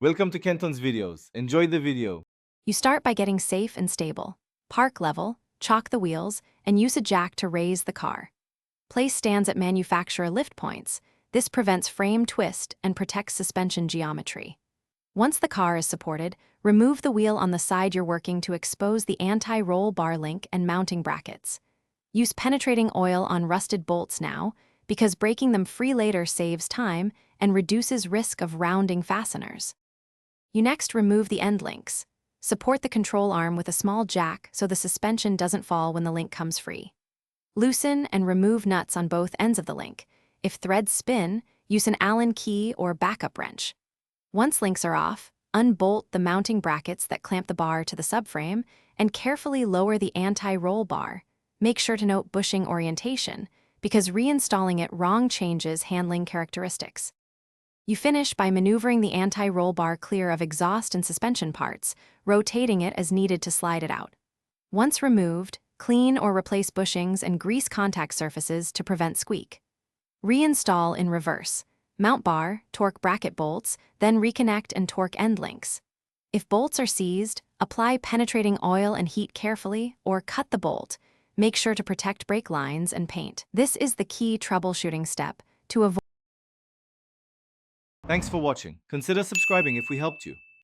Welcome to Kenton's videos. Enjoy the video. You start by getting safe and stable. Park level, chock the wheels, and use a jack to raise the car. Place stands at manufacturer lift points. This prevents frame twist and protects suspension geometry. Once the car is supported, remove the wheel on the side you're working to expose the anti-roll bar link and mounting brackets. Use penetrating oil on rusted bolts now, because breaking them free later saves time and reduces risk of rounding fasteners. You next remove the end links. Support the control arm with a small jack so the suspension doesn't fall when the link comes free. Loosen and remove nuts on both ends of the link. If threads spin, use an Allen key or backup wrench. Once links are off, unbolt the mounting brackets that clamp the bar to the subframe and carefully lower the anti-roll bar. Make sure to note bushing orientation, because reinstalling it wrong changes handling characteristics. You finish by maneuvering the anti-roll bar clear of exhaust and suspension parts, rotating it as needed to slide it out. Once removed, clean or replace bushings and grease contact surfaces to prevent squeak. Reinstall in reverse. Mount bar, torque bracket bolts, then reconnect and torque end links. If bolts are seized, apply penetrating oil and heat carefully, or cut the bolt. Make sure to protect brake lines and paint. This is the key troubleshooting step to avoid. Thanks for watching. Consider subscribing if we helped you.